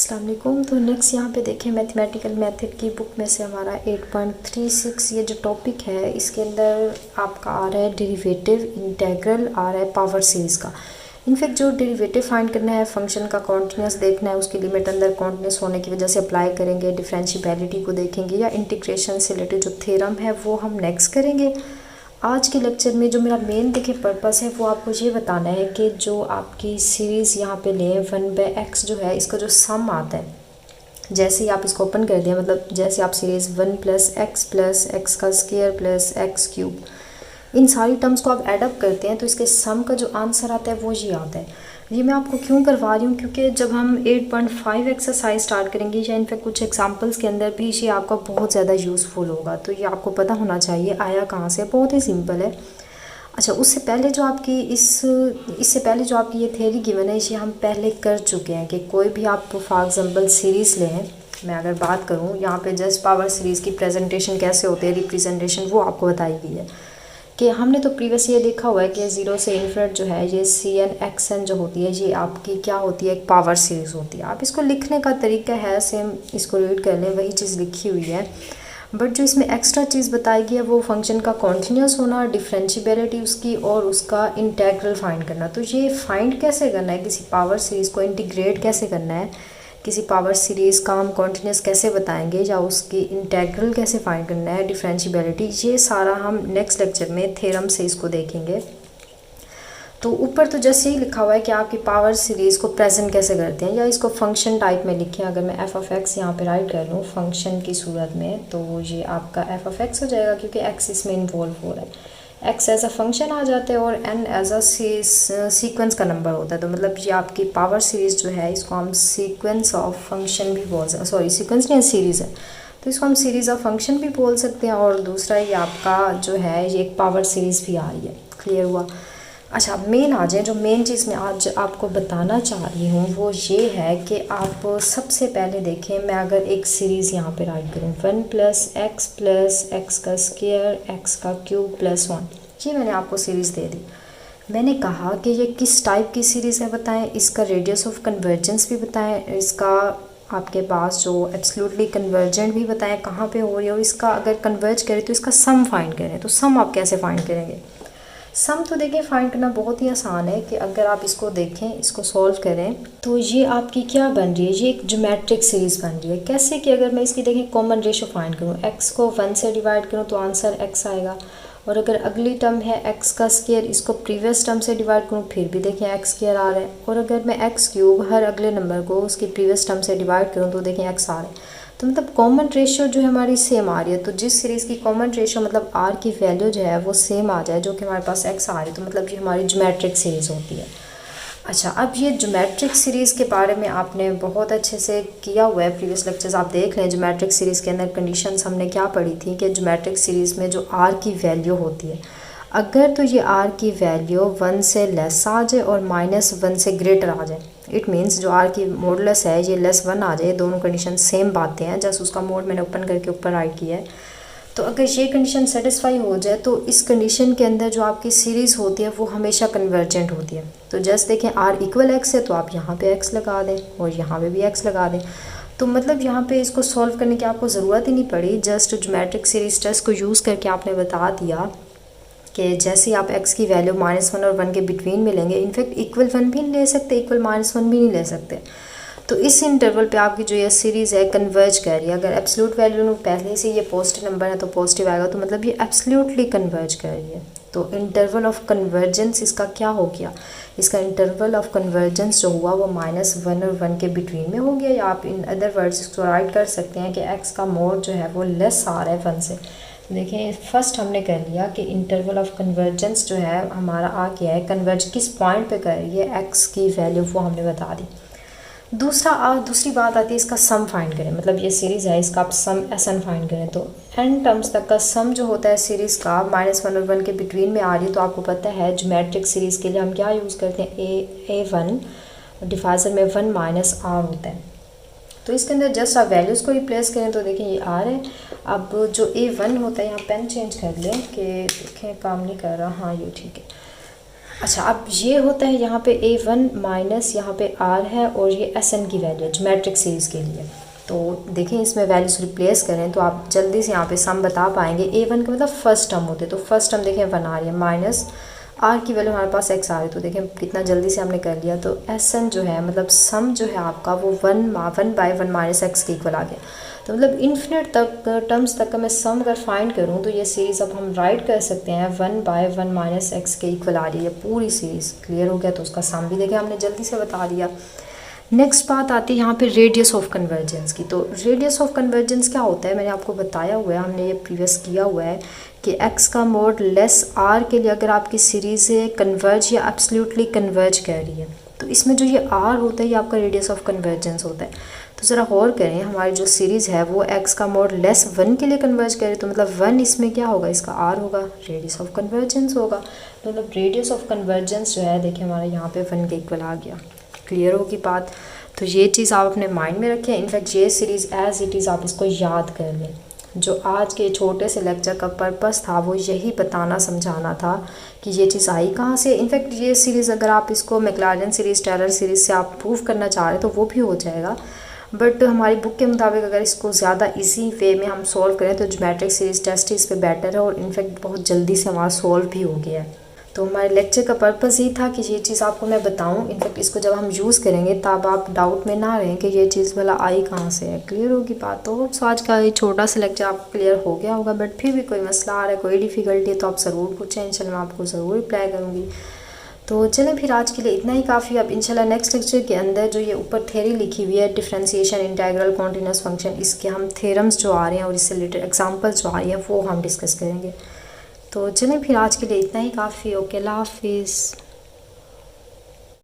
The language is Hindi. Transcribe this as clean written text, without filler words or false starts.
अस्सलाम वालेकुम। तो नेक्स्ट यहाँ पे देखें मैथमेटिकल मेथड की बुक में से हमारा 8.36 ये जो टॉपिक है इसके अंदर आपका आ रहा है डेरिवेटिव इंटीग्रल आ रहा है पावर सीरीज़ का। इनफैक्ट जो डेरिवेटिव फाइंड करना है फंक्शन का कॉन्टिन्यूस देखना है, उसकी लिमिट अंदर कॉन्टिन्यूस होने की वजह से अप्लाई करेंगे, डिफरेंशिएबिलिटी को देखेंगे या इंटीग्रेशन से रिलेटेड जो थ्योरम है वो हम नेक्स्ट करेंगे। आज के लेक्चर में जो मेरा मेन देखिए पर्पस है वो आपको ये बताना है कि जो आपकी सीरीज़ यहाँ पे लें 1/x जो है इसका जो सम आता है, जैसे ही आप इसको ओपन कर दें, मतलब जैसे आप सीरीज़ 1 + x का square plus x cube in सारी टर्म्स को आप ऐडअप करते हैं तो इसके सम का जो आंसर आता है वो ये आता है। ये मैं आपको क्यों करवा रही हूँ, क्योंकि जब हम 8.5 एक्सरसाइज स्टार्ट करेंगे या इनफैक्ट कुछ एग्जांपल्स के अंदर भी ये आपका बहुत ज़्यादा यूज़फुल होगा। तो ये आपको पता होना चाहिए आया कहाँ से, बहुत ही सिंपल है। अच्छा, उससे पहले जो आपकी इससे पहले जो आपकी ये थ्योरी गिवन है ये हम पहले कर चुके हैं कि कोई भी आप फॉर एग्जाम्पल सीरीज़ लें। मैं अगर बात करूँ यहाँ पे जस्ट पावर सीरीज़ की प्रेजेंटेशन कैसे होती है, रिप्रेजेंटेशन वो आपको बताई गई है कि हमने तो प्रीवियस ये देखा हुआ है कि 0 से इन्फिनिट जो है ये Cn xn जो होती है ये आपकी क्या होती है, एक पावर सीरीज़ होती है। आप इसको लिखने का तरीका है सेम, इसको रीड कर लें, वही चीज़ लिखी हुई है। बट जो इसमें एक्स्ट्रा चीज़ बताई गई है वो फंक्शन का कॉन्टीन्यूस होना, डिफरेंशिएबिलिटी उसकी और उसका इंटीग्रल फाइंड करना। तो ये फाइंड कैसे करना है, किसी पावर सीरीज़ को इंटीग्रेट कैसे करना है, किसी पावर सीरीज़ का हम कॉन्टीन्यूस कैसे बताएंगे या उसकी इंटीग्रल कैसे फाइंड करना है, डिफरेंशिएबिलिटी, ये सारा हम नेक्स्ट लेक्चर में थ्योरम से इसको देखेंगे। तो ऊपर तो जैसे ही लिखा हुआ है कि आपकी पावर सीरीज़ को प्रेजेंट कैसे करते हैं या इसको फंक्शन टाइप में लिखें। अगर मैं f(x) यहाँ पे राइट कर लूँ फंक्शन की सूरत में तो ये आपका f(x) हो जाएगा, क्योंकि x इसमें इन्वॉल्व हो रहा है। x एज अ फंक्शन आ जाते हैं और n एज अ सीक्वेंस का नंबर होता है। तो मतलब ये आपकी पावर सीरीज़ जो है इसको हम सीक्वेंस ऑफ फंक्शन भी बोल सकते, सॉरी सीक्वेंस नहीं सीरीज़ है, तो इसको हम सीरीज़ ऑफ फंक्शन भी बोल सकते हैं। और दूसरा ये आपका जो है ये एक पावर सीरीज़ भी आ रही है। क्लियर हुआ? अच्छा, मेन आ जाए, जो मेन चीज़ मैं आज आपको बताना चाह रही हूँ वो ये है कि आप सबसे पहले देखें, मैं अगर एक सीरीज़ यहाँ पे राइट करूँ 1 + x का स्क्वायर x का क्यूब प्लस 1, ये मैंने आपको सीरीज़ दे दी। मैंने कहा कि ये किस टाइप की सीरीज़ है बताएं, इसका रेडियस ऑफ कन्वर्जेंस भी बताएं, इसका आपके पास जो एब्सोल्युटली कन्वर्जेंट भी बताएं कहाँ पे हो रही है, और इसका अगर कन्वर्ज करें तो इसका सम फाइंड करें। तो सम आप कैसे फाइंड करेंगे? सम तो देखिए फाइंड करना बहुत ही आसान है कि अगर आप इसको देखें, इसको सॉल्व करें तो ये आपकी क्या बन रही है, ये एक ज्योमेट्रिक सीरीज़ बन रही है। कैसे कि अगर मैं इसकी देखें कॉमन रेशियो फाइंड करूँ, x को 1 से डिवाइड करूँ तो आंसर x आएगा, और अगर अगली टर्म है x का स्क्वायर, इसको प्रीवियस टर्म से डिवाइड करूँ फिर भी देखें x स्क्वायर आ रहा है, और अगर मैं x क्यूब हर अगले नंबर को उसकी प्रीवियस टर्म से डिवाइड करूँ तो देखें x आ रहा है। तो मतलब कॉमन रेशियो जो है हमारी सेम आ रही है। तो जिस सीरीज़ की कॉमन रेशियो मतलब r की वैल्यू जो है वो सेम आ जाए, जो कि हमारे पास x आ रही है, तो मतलब ये हमारी ज्योमेट्रिक सीरीज़ होती है। अच्छा, अब ये ज्योमेट्रिक सीरीज़ के बारे में आपने बहुत अच्छे से किया हुआ है, प्रीवियस लेक्चर्स आप देख लें। ज्योमेट्रिक सीरीज़ के अंदर कंडीशंस हमने क्या पढ़ी थी कि ज्योमेट्रिक सीरीज़ में जो r की वैल्यू होती है, अगर तो ये r की वैल्यू 1 से लेस आ जाए और -1 से ग्रेटर आ जाए, इट मीन्स जो r की मॉडुलस है ये +1 आ जाए, दोनों कंडीशन सेम बातें हैं, जस्ट उसका मोड मैंने ओपन करके ऊपर राइट किया है। तो अगर ये कंडीशन सेटिस्फाई हो जाए तो इस कंडीशन के अंदर जो आपकी सीरीज़ होती है वो हमेशा कन्वर्जेंट होती है। तो जस्ट देखें r = x है तो आप यहाँ पे x लगा दें और यहाँ पे भी x लगा दें। तो मतलब यहाँ पे इसको सॉल्व करने की आपको ज़रूरत ही नहीं पड़ी, जस्ट ज्योमेट्रिक सीरीज़ टेस्ट को यूज़ करके आपने बता दिया कि जैसे आप x की वैल्यू -1 और 1 के बिटवीन में लेंगे, इनफैक्ट =1 भी नहीं ले सकते, =1 भी नहीं ले सकते। तो इस इंटरवल पे आपकी जो ये सीरीज़ है कन्वर्ज कर रही है। अगर एब्सोल्यूट वैल्यू पहले से ये पॉजिटिव नंबर है तो पॉजिटिव आएगा, तो मतलब ये एब्सोल्युटली कन्वर्ज कर रही है। तो इंटरवल ऑफ कन्वर्जेंस इसका क्या हो गया, इसका इंटरवल ऑफ कन्वर्जेंस जो हुआ वो -1 और 1 के बिटवीन में हो गया, या आप इन अदर वर्ड्स इसको राइट कर सकते हैं कि x का मोड जो है वो लेस आ रहा है 1 से। देखिए फर्स्ट हमने कर लिया कि इंटरवल ऑफ कन्वर्जेंस जो है हमारा आ गया है, कन्वर्ज किस पॉइंट पे कर रही है, x की वैल्यू वो हमने बता दी। दूसरी बात आती है इसका सम फाइंड करें, मतलब ये सीरीज़ है इसका आप सम SN फाइंड करें। तो n टर्म्स तक का सम जो होता है सीरीज़ का -1 और 1 के बिटवीन में आ रही है, तो आपको पता है ज्योमेट्रिक सीरीज़ के लिए हम क्या यूज़ करते हैं, a1 डिवाइजर में 1 - r होता है। तो इसके अंदर जस्ट आप वैल्यूज़ को रिप्लेस करें तो देखें ये r है। अब जो a1 होता है, यहाँ पेन चेंज कर लें कि देखें काम नहीं कर रहा, हाँ ये ठीक है। अच्छा, अब ये होता है यहाँ पे a1 माइनस यहाँ पे r है और ये Sn की वैल्यू है ज्योमेट्रिक सीरीज़ के लिए। तो देखें इसमें वैल्यूज रिप्लेस करें तो आप जल्दी से यहाँ पे सम बता पाएंगे। a1 का मतलब फर्स्ट टर्म होते, तो फर्स्ट टर्म देखें 1 आ रही है, माइनस r की वैल्यू हमारे पास x आ रही है, तो देखें कितना जल्दी से हमने कर लिया। तो Sn जो है मतलब सम जो है आपका वो 1/1 माइनस x के इक्वल आ गया। तो मतलब इन्फिनिट तक टर्म्स तक का मैं सम अगर फाइंड करूँ तो ये सीरीज़ अब हम राइट कर सकते हैं 1/1 माइनस एक्स के इक्वल आ रही है पूरी सीरीज़। क्लियर हो गया, तो उसका सम भी देखें हमने जल्दी से बता दिया। नेक्स्ट बात आती है यहाँ पे रेडियस ऑफ कन्वर्जेंस की। तो रेडियस ऑफ कन्वर्जेंस क्या होता है, मैंने आपको बताया हुआ है, हमने ये प्रीवियस किया हुआ है कि x का मोड लेस r के लिए अगर आपकी सीरीज़ कन्वर्ज या एब्सोल्युटली कन्वर्ज कर रही है तो इसमें जो ये r होता है ये आपका रेडियस ऑफ कन्वर्जेंस होता है। तो ज़रा गौर करें, हमारी जो सीरीज़ है वो x का मोड लेस 1 के लिए कन्वर्ज करे, तो मतलब 1 इसमें क्या होगा, इसका r होगा, रेडियस ऑफ कन्वर्जेंस होगा। तो मतलब रेडियस ऑफ कन्वर्जेंस जो है देखिए हमारा यहाँ पे 1 के इक्वल आ गया। क्लियर होगी बात। तो ये चीज़ आप अपने माइंड में रखें। इनफैक्ट ये सीरीज़ एज इट इज़ आप इसको याद कर लें। जो आज के छोटे से लेक्चर का पर्पस था वो यही बताना समझाना था कि ये चीज़ आई कहाँ से। इनफैक्ट ये सीरीज़ अगर आप इसको मैक्लॉरिन सीरीज़, टेलर सीरीज़ से आप प्रूव करना चाह रहे हैं तो वो भी हो जाएगा, बट हमारी बुक के मुताबिक अगर इसको ज़्यादा इजी वे में हम सॉल्व करें तो ज्योमेट्रिक सीरीज़ टेस्ट इस पे बेटर है और इनफैक्ट बहुत जल्दी से हमारा सॉल्व भी हो गया है। तो हमारे लेक्चर का पर्पस ही था कि ये चीज़ आपको मैं बताऊं। इनफैक्ट इसको जब हम यूज़ करेंगे तब आप डाउट में ना रहें कि ये चीज़ वाला आई कहाँ से है। क्लियर होगी बात। तो आज का ये छोटा सा लेक्चर आपको क्लियर हो गया होगा, बट फिर भी कोई मसला आ रहा है, कोई डिफ़िकल्टी है तो आप ज़रूर पूछें, इंशाल्लाह मैं आपको ज़रूर रिप्लाई करूँगी। तो चलें फिर आज के लिए इतना ही काफ़ी। अब इंशाल्लाह नेक्स्ट लेक्चर के अंदर जो ये ऊपर थ्योरी लिखी हुई है डिफरेंशिएशन, इंटीग्रल, कॉन्टिन्यूस फंक्शन, इसके हम थ्योरम्स जो आ रहे हैं और इससे रिलेटेड एग्जांपल्स जो आ रही हैं वो हम डिस्कस करेंगे। तो चलें फिर आज के लिए इतना ही काफ़ी। ओके, अल्लाह हाफिज़।